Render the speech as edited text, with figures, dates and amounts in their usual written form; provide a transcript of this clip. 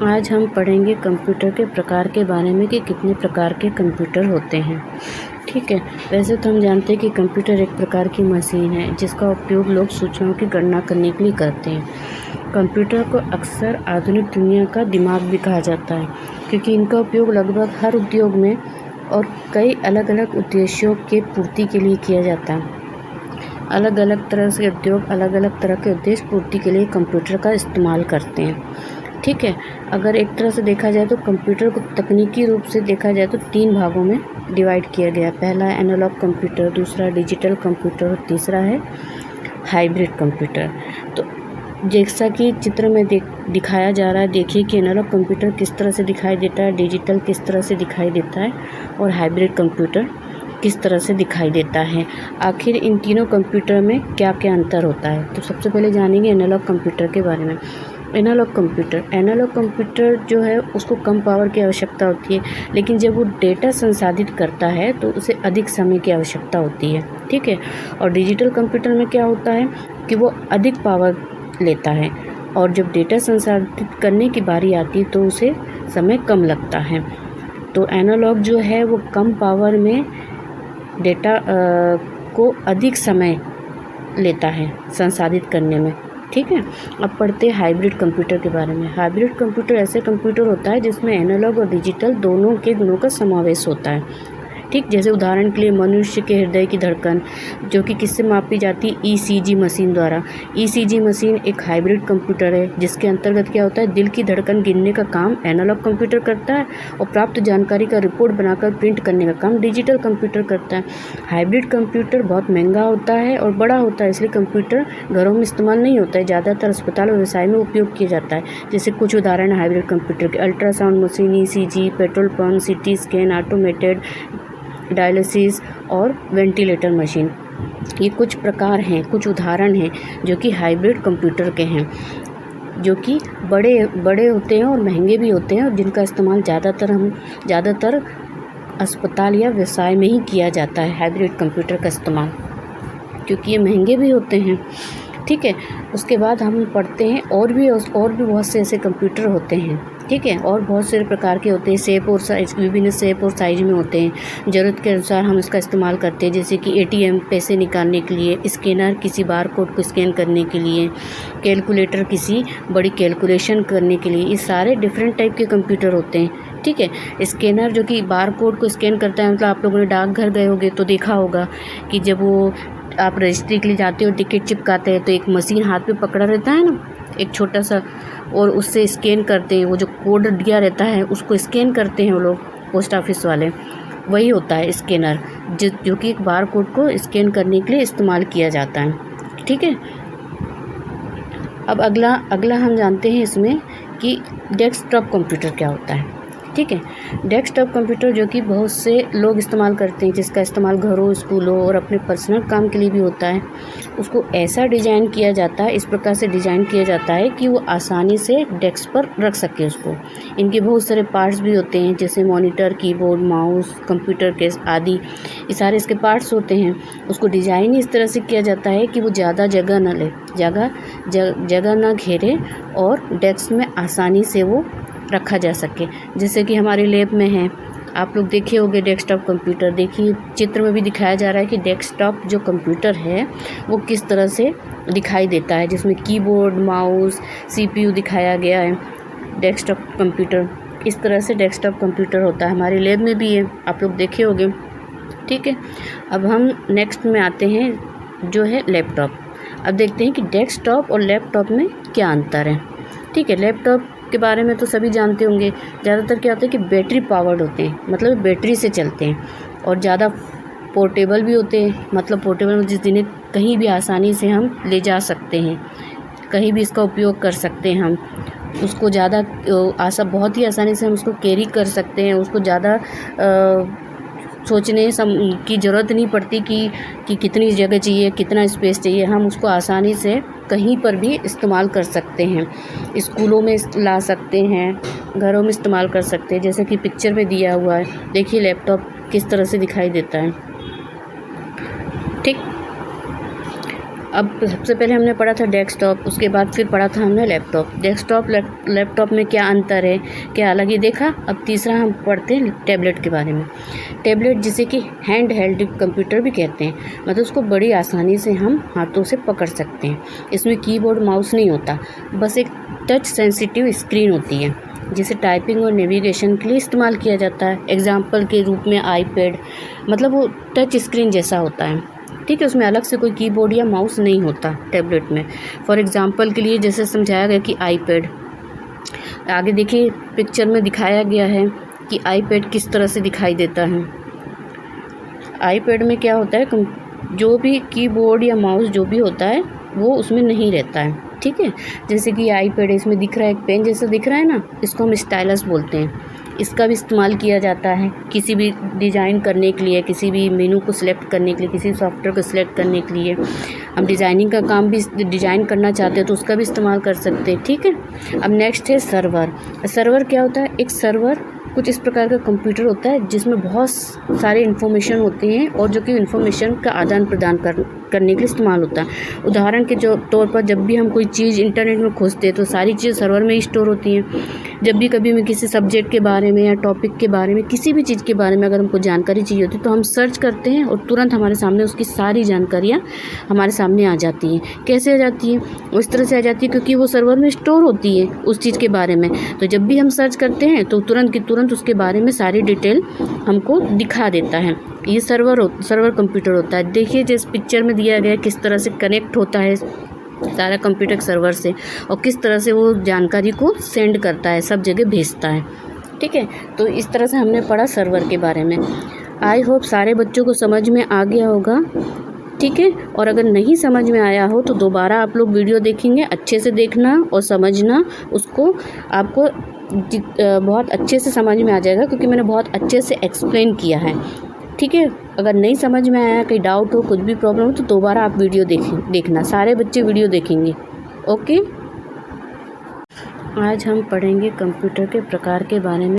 आज हम पढ़ेंगे कंप्यूटर के प्रकार के बारे में कि कितने प्रकार के कंप्यूटर होते हैं। ठीक है, वैसे तो हम जानते हैं कि कंप्यूटर एक प्रकार की मशीन है जिसका उपयोग लोग सूचनाओं की गणना करने के लिए करते हैं। कंप्यूटर को अक्सर आधुनिक दुनिया का दिमाग भी कहा जाता है क्योंकि इनका उपयोग लगभग हर उद्योग में और कई अलग अलग उद्देश्यों के पूर्ति के लिए किया जाता है। अलग अलग तरह से उद्योग अलग अलग तरह के उद्देश्य पूर्ति के लिए कंप्यूटर का इस्तेमाल करते हैं। ठीक है, अगर एक तरह से देखा जाए तो कंप्यूटर को तकनीकी रूप से देखा जाए तो 3 भागों में डिवाइड किया गया। पहला है एनालॉग कंप्यूटर, दूसरा डिजिटल कंप्यूटर और तीसरा है हाइब्रिड कंप्यूटर। तो जैसा कि चित्र में दिखाया जा रहा है, देखिए कि एनालॉग कंप्यूटर किस तरह से दिखाई देता है, डिजिटल किस तरह से दिखाई देता है और हाइब्रिड कंप्यूटर किस तरह से दिखाई देता है। आखिर इन तीनों कंप्यूटर में क्या क्या अंतर होता है। तो सबसे पहले जानेंगे एनालॉग कंप्यूटर के बारे में। एनालॉग कंप्यूटर जो है उसको कम पावर की आवश्यकता होती है, लेकिन जब वो डेटा संसाधित करता है तो उसे अधिक समय की आवश्यकता होती है। ठीक है, और डिजिटल कंप्यूटर में क्या होता है कि वो अधिक पावर लेता है और जब डेटा संसाधित करने की बारी आती है तो उसे समय कम लगता है। तो एनालॉग जो है वो कम पावर में डेटा को अधिक समय लेता है संसाधित करने में। ठीक है, अब पढ़ते हैं हाइब्रिड कंप्यूटर के बारे में। हाइब्रिड कंप्यूटर ऐसे कंप्यूटर होता है जिसमें एनालॉग और डिजिटल दोनों के गुणों का समावेश होता है। ठीक, जैसे उदाहरण के लिए मनुष्य के हृदय की धड़कन जो कि किससे मापी जाती है, ईसीजी मशीन द्वारा। ईसीजी मशीन एक हाइब्रिड कंप्यूटर है जिसके अंतर्गत क्या होता है, दिल की धड़कन गिनने का काम एनालॉग कंप्यूटर करता है और प्राप्त जानकारी का रिपोर्ट बनाकर प्रिंट करने का काम डिजिटल कंप्यूटर करता है। हाइब्रिड कंप्यूटर बहुत महंगा होता है और बड़ा होता है, इसलिए कंप्यूटर घरों में इस्तेमाल नहीं होता है, ज़्यादातर अस्पताल और व्यवसाय में उपयोग किया जाता है। जैसे कुछ उदाहरण हाइब्रिड कंप्यूटर के ultrasound machine, ECG, petrol pump, CT scan, automated dialysis और वेंटिलेटर मशीन। ये कुछ प्रकार हैं, कुछ उदाहरण हैं जो कि हाइब्रिड कंप्यूटर के हैं, जो कि बड़े होते हैं और महंगे भी होते हैं और जिनका इस्तेमाल ज़्यादातर अस्पताल या व्यवसाय में ही किया जाता है। हाइब्रिड कंप्यूटर का इस्तेमाल क्योंकि ये महंगे भी होते हैं। ठीक है, उसके बाद हम पढ़ते हैं और भी बहुत से ऐसे कंप्यूटर होते हैं। ठीक है, और बहुत से प्रकार के होते हैं, शेप और साइज, विभिन्न शेप और साइज में होते हैं। ज़रूरत के अनुसार हम इसका इस्तेमाल करते हैं, जैसे कि एटीएम पैसे निकालने के लिए, स्कैनर किसी बार कोड को स्कैन करने के लिए, कैलकुलेटर किसी बड़ी कैलकुलेशन करने के लिए। ये सारे डिफरेंट टाइप के कंप्यूटर होते हैं। ठीक है, स्कैनर जो कि बार कोड को स्कैन करता है, मतलब आप लोगों ने डाकघर गए होंगे तो देखा होगा कि जब वो आप रजिस्ट्री के लिए जाते हो, टिकट चिपकाते हैं तो एक मशीन हाथ में पकड़ा रहता है ना, एक छोटा सा, और उससे स्कैन करते हैं। वो जो कोड दिया रहता है उसको स्कैन करते हैं वो लोग, पोस्ट ऑफिस वाले। वही होता है स्कैनर, जो कि एक बार कोड को स्कैन करने के लिए इस्तेमाल किया जाता है। ठीक है, अब अगला हम जानते हैं इसमें कि डेस्कटॉप कंप्यूटर क्या होता है। ठीक है, डेस्कटॉप कंप्यूटर जो कि बहुत से लोग इस्तेमाल करते हैं, जिसका इस्तेमाल घरों, स्कूलों और अपने पर्सनल काम के लिए भी होता है। उसको ऐसा डिज़ाइन किया जाता है, इस प्रकार से डिज़ाइन किया जाता है कि वो आसानी से डेस्क पर रख सके उसको। इनके बहुत सारे पार्ट्स भी होते हैं, जैसे monitor, keyboard, mouse, computer case आदि, ये सारे इसके पार्ट्स होते हैं। उसको डिज़ाइन इस तरह से किया जाता है कि वो ज़्यादा जगह न ले, जगह न घेरे और डेस्क में आसानी से वो रखा जा सके। जैसे कि हमारे लैब में है, आप लोग देखे होंगे डेस्कटॉप कंप्यूटर। देखिए चित्र में भी दिखाया जा रहा है कि डेस्कटॉप जो कंप्यूटर है वो किस तरह से दिखाई देता है, जिसमें कीबोर्ड, माउस, सीपीयू दिखाया गया है। डेस्कटॉप कंप्यूटर इस तरह से डेस्कटॉप कंप्यूटर होता है, हमारे लैब में भी है, आप लोग देखे होंगे। ठीक है, अब हम नेक्स्ट में आते हैं जो है लैपटॉप। अब देखते हैं कि डेस्कटॉप और लैपटॉप में क्या अंतर है। ठीक है, लैपटॉप के बारे में तो सभी जानते होंगे। ज़्यादातर क्या होता है कि बैटरी पावर्ड होते हैं, मतलब बैटरी से चलते हैं, और ज़्यादा पोर्टेबल भी होते हैं, मतलब पोर्टेबल जिन्हें कहीं भी आसानी से हम ले जा सकते हैं, कहीं भी इसका उपयोग कर सकते हैं। हम उसको ज़्यादा बहुत ही आसानी से हम उसको कैरी कर सकते हैं। उसको ज़्यादा सोचने की ज़रूरत नहीं पड़ती कि कितनी जगह चाहिए, कितना स्पेस चाहिए। हम उसको आसानी से कहीं पर भी इस्तेमाल कर सकते हैं। स्कूलों में ला सकते हैं, घरों में इस्तेमाल कर सकते हैं, जैसे कि पिक्चर में दिया हुआ है। देखिए लैपटॉप किस तरह से दिखाई देता है। ठीक, अब सबसे पहले हमने पढ़ा था डेस्कटॉप, उसके बाद फिर पढ़ा था हमने लैपटॉप। डेस्कटॉप लैपटॉप में क्या अंतर है, क्या अलग ही देखा। अब तीसरा हम पढ़ते हैं टैबलेट के बारे में। टैबलेट जिसे कि हैंड हेल्ड कंप्यूटर भी कहते हैं, मतलब उसको बड़ी आसानी से हम हाथों से पकड़ सकते हैं। इसमें कीबोर्ड माउस नहीं होता, बस एक टच सेंसिटिव स्क्रीन होती है जिसे टाइपिंग और नेविगेशन के लिए इस्तेमाल किया जाता है। एग्जाम्पल के रूप में आईपैड, मतलब वो टच स्क्रीन जैसा होता है, ठीक है। उसमें अलग से कोई कीबोर्ड या माउस नहीं होता टैबलेट में। फॉर एग्जांपल के लिए जैसे समझाया गया कि आईपैड, आगे देखिए पिक्चर में दिखाया गया है कि आईपैड किस तरह से दिखाई देता है। आईपैड में क्या होता है, जो भी कीबोर्ड या माउस जो भी होता है वो उसमें नहीं रहता है, ठीक है। जैसे कि आईपैड इसमें दिख रहा है, एक पेन जैसा दिख रहा है ना, इसको हम स्टाइलस बोलते हैं। इसका भी इस्तेमाल किया जाता है किसी भी डिज़ाइन करने के लिए, किसी भी मेनू को सिलेक्ट करने के लिए, किसी सॉफ्टवेयर को सिलेक्ट करने के लिए। हम डिज़ाइनिंग का काम भी डिज़ाइन करना चाहते हैं तो उसका भी इस्तेमाल कर सकते हैं, ठीक है। अब नेक्स्ट है सर्वर। सर्वर क्या होता है, एक सर्वर कुछ इस प्रकार का कंप्यूटर होता है जिसमें बहुत सारे इन्फॉर्मेशन होते हैं और जो कि इन्फॉर्मेशन का आदान प्रदान करने के लिए इस्तेमाल होता है। उदाहरण के तौर पर जब भी हम कोई चीज़ इंटरनेट में खोजते हैं तो सारी चीज़ सर्वर में ही स्टोर होती हैं। जब भी कभी हमें किसी सब्जेक्ट के बारे में या टॉपिक के बारे में, किसी भी चीज़ के बारे में अगर हमको जानकारी चाहिए होती है तो हम सर्च करते हैं और तुरंत हमारे सामने उसकी सारी जानकारियाँ हमारे सामने आ जाती हैं। कैसे आ जाती हैं, उस तरह से आ जाती है क्योंकि वो सर्वर में स्टोर होती है उस चीज़ के बारे में। तो जब भी हम सर्च करते हैं तो तुरंत की तुरंत उसके बारे में सारी डिटेल हमको दिखा देता है। ये सर्वर कंप्यूटर होता है। देखिए जिस पिक्चर में दिया गया है किस तरह से कनेक्ट होता है सारा कंप्यूटर सर्वर से और किस तरह से वो जानकारी को सेंड करता है, सब जगह भेजता है, ठीक है। तो इस तरह से हमने पढ़ा सर्वर के बारे में। आई होप सारे बच्चों को समझ में आ गया होगा, ठीक है। और अगर नहीं समझ में आया हो तो दोबारा आप लोग वीडियो देखेंगे, अच्छे से देखना और समझना उसको, आपको बहुत अच्छे से समझ में आ जाएगा क्योंकि मैंने बहुत अच्छे से एक्सप्लेन किया है, ठीक है। अगर नहीं समझ में आया, कहीं डाउट हो, कुछ भी प्रॉब्लम हो तो दोबारा आप वीडियो देखना, सारे बच्चे वीडियो देखेंगे, ओके। आज हम पढ़ेंगे कंप्यूटर के प्रकार के बारे में।